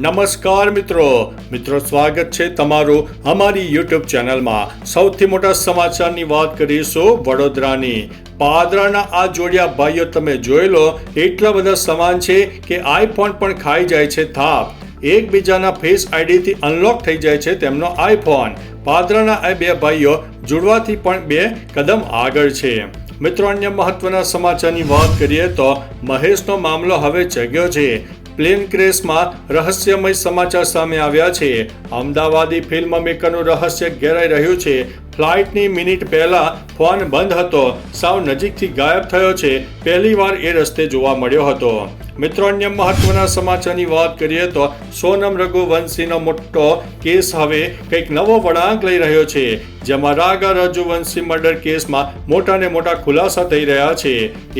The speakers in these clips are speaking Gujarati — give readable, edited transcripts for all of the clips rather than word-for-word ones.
નમસ્કાર મિત્રો સ્વાગત છે તમારું અમારી યુટ્યુબ ચેનલમાં। સૌથી મોટા સમાચારની વાત કરીશું વડોદરાની। પાદરાના આ જોડિયા ભાઈઓ તમે જોઈ લો, એટલા બધા સમાન છે કે આઈફોન પણ ખાઈ જાય છે થાપ। એકબીજાના ફેસ આઈડીથી અનલોક થઈ જાય છે તેમનો આઈફોન। પાદરાના આ બે ભાઈઓ જોડવાથી પણ બે કદમ આગળ છે। મિત્રો, અન્ય મહત્વના સમાચારની વાત કરીએ તો મહેશનો મામલો હવે જગ્યો છે। પ્લેન ક્રેશમાં રહસ્યમય સમાચાર સામે આવ્યા છે। અમદાવાદી ફિલ્મ મેકરનું રહસ્ય ઘેરાઈ રહ્યું છે। ફ્લાઇટની મિનિટ પહેલા ફોન બંધ હતો, સાવ નજીકથી ગાયબ થયો છે, પહેલીવાર એ રસ્તે જોવા મળ્યો હતો। મિત્રો, અન્ય મહત્વના સમાચારની વાત કરીએ તો સોનમ રઘુવંશીનો મોટો કેસ હવે કંઈક નવો વળાંક લઈ રહ્યો છે, જેમાં રાગા રઘુવંશી મર્ડર કેસમાં મોટાને મોટા ખુલાસા થઈ રહ્યા છે।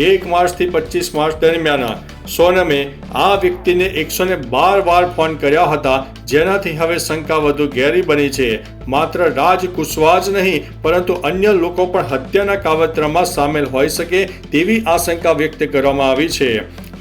1 માર્ચથી 25 માર્ચ દરમિયાન સોનમે આ વ્યક્તિને 112 વાર ફોન કર્યા હતા, જેનાથી હવે શંકા વધુ ઘેરી બની છે। માત્ર રાજ કુશવાહ જ નહીં, પરંતુ અન્ય લોકો પણ હત્યાના કાવતરામાં સામેલ હોઈ શકે તેવી આશંકા વ્યક્ત કરવામાં આવી છે।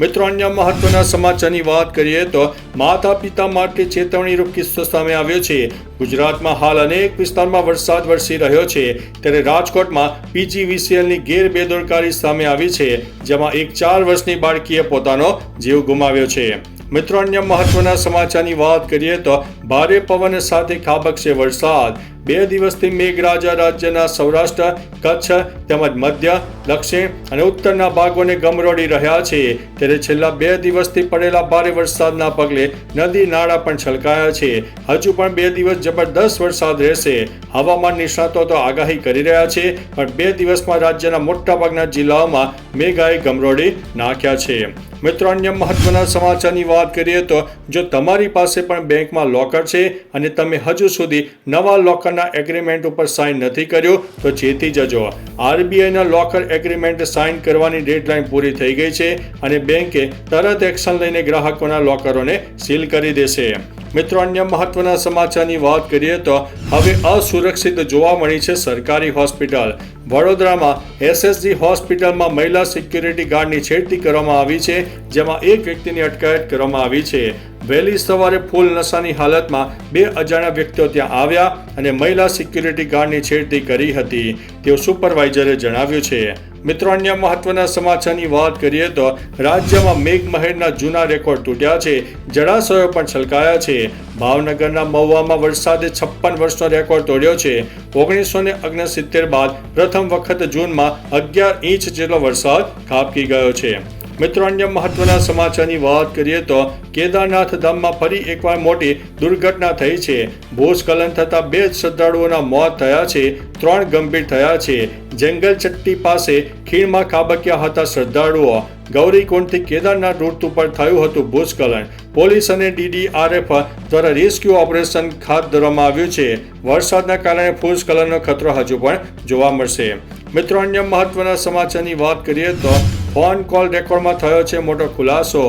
મિત્રો, અન્ય મહત્વના સમાચારની વાત કરીએ તો માતા પિતા માટે ચેતવણીરૂપ કિસ્સો સામે આવ્યો છે। ગુજરાતમાં હાલ અનેક વિસ્તારમાં વરસાદ વરસી રહ્યો છે, ત્યારે રાજકોટમાં પીજીવીસીએલની ગેરબેદરકારી સામે આવી છે, જેમાં એક 4 વર્ષની બાળકીએ પોતાનો જીવ ગુમાવ્યો છે। મિત્રો, અન્ય મહત્વના સમાચારની વાત કરીએ તો ભારે પવન સાથે ખાબકશે વરસાદ। 2 દિવસથી મેઘરાજા રાજ્યના સૌરાષ્ટ્ર, કચ્છ તેમજ મધ્ય, દક્ષિણ અને ઉત્તરના ભાગોને ગમરોડી રહ્યા છે, ત્યારે છેલ્લા 2 દિવસથી પડેલા ભારે વરસાદના પગલે નદી નાળા પણ છલકાયા છે। હજુ પણ 2 દિવસ જબરદસ્ત વરસાદ રહેશે। હવામાન નિષ્ણાતો તો આગાહી કરી રહ્યા છે, પણ 2 દિવસમાં રાજ્યના મોટાભાગના જિલ્લાઓમાં મેઘાએ ગમરોડી નાખ્યા છે। મિત્રો, અન્ય મહત્વના સમાચારની વાત કરીએ તો જો તમારી પાસે પણ બેંકમાં લોકર છે અને તમે હજુ સુધી નવા લોકરના એગ્રીમેન્ટ ઉપર સાઇન નથી કર્યું તો ચેતી જજો। આરબીઆઈના લોકર એગ્રીમેન્ટ સાઇન કરવાની ડેડલાઇન પૂરી થઈ ગઈ છે અને બેંકે તરત એક્શન લઈને ગ્રાહકોના લોકરોને સીલ કરી દેશે। મિત્રો, અન્ય મહત્વના સમાચારની વાત કરીએ તો હવે અસુરક્ષિત જોવા મળી છે સરકારી હોસ્પિટલ। વડોદરામાં એસએસજી હોસ્પિટલમાં મહિલા સિક્યુરિટી ગાર્ડની છેડતી કરવામાં આવી છે, જેમાં એક વ્યક્તિની અટકાયત કરવામાં આવી છે। વહેલી સવારે ફૂલ નશાની હાલતમાં 2 અજાણ્યા વ્યક્તિઓ ત્યાં આવ્યા અને મહિલા સિક્યુરિટી ગાર્ડની છેડતી કરી હતી, તેવું સુપરવાઇઝરે જણાવ્યું છે। મિત્રો, અન્ય મહત્વના સમાચારની વાત કરીએ તો રાજ્યમાં મેઘમહેરના જૂના રેકોર્ડ તૂટ્યા છે, જળાશયો પણ છલકાયા છે। ભાવનગરના મહુવામાં વરસાદે 56 વર્ષનો રેકોર્ડ તોડ્યો છે। 1969 બાદ પ્રથમ વખત જૂનમાં 11 ઇંચ જેટલો વરસાદ ખાબકી ગયો છે। મિત્રો, અન્ય મહત્વના સમાચારની વાત કરીએ તો કેદારનાથ ધામમાં ફરી એકવાર મોટી દુર્ઘટના થઈ છે। ભૂસ્ખલન થતાં 2 શ્રદ્ધાળુઓના મોત થયા છે, 3 ગંભીર થયા છે। જંગલ ચટ્ટી પાસે ખીણમાં ખાબક્યા હતા શ્રદ્ધાળુઓ। ગૌરીકુંડથી કેદારનાથ રૂટ ઉપર થયું હતું ભૂસ્ખલન। પોલીસ અને ડીડીઆરએફ દ્વારા રેસ્ક્યુ ઓપરેશન હાથ ધરવામાં આવ્યું છે। વરસાદના કારણે ભૂસ્ખલનનો ખતરો હજુ પણ જોવા મળશે। મિત્રો, અન્ય મહત્વના સમાચારની વાત કરીએ તો ફોન કોલ રેકોર્ડમાં થયો છે મોટો ખુલાસો।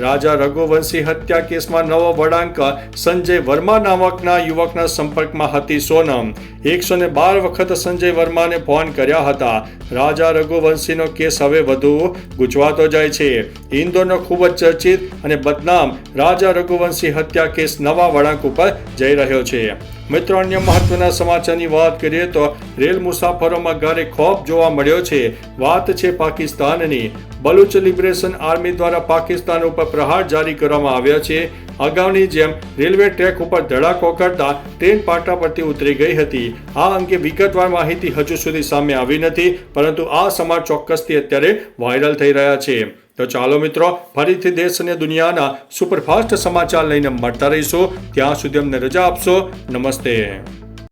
રાજા રઘુવંશી હત્યા કેસમાં નવો વળાંક। સંજય વર્મા નામકના યુવકના સંપર્કમાં હતી સોનમ। 112 વખત સંજય વર્માને ફોન કર્યા હતા। રાજા રઘુવંશીનો કેસ હવે વધુ ગૂંચવાતો જાય છે। ઇન્દોરનો ખૂબ જ ચર્ચિત અને બદનામ રાજા રઘુવંશી હત્યા કેસ નવા વળાંક ઉપર જઈ રહ્યો છે। મિત્રો, અન્ય મહત્વના સમાચારની વાત કરીએ તો રેલ મુસાફરોમાં ભારે ખોફ જોવા મળ્યો છે। વાત છે પાકિસ્તાનની। બલુચ લિબરેશન આર્મી દ્વારા પાકિસ્તાન ઉપર પ્રહાર જારી કરવામાં આવ્યા છે। અગાઉની જેમ રેલવે ટ્રેક ઉપર ધડાકો કરતા ટ્રેન પાટા પરથી ઉતરી ગઈ હતી। આ અંગે વિગતવાર માહિતી હજુ સુધી સામે આવી નથી, પરંતુ આ સમાચાર ચોક્કસથી અત્યારે વાયરલ થઈ રહ્યા છે। તો ચાલો મિત્રો, ફરીથી દેશ અને દુનિયાના સુપરફાસ્ટ સમાચાર લઈને મળતા રહીશું। ત્યાં સુધી અમને રજા આપશો। નમસ્તે।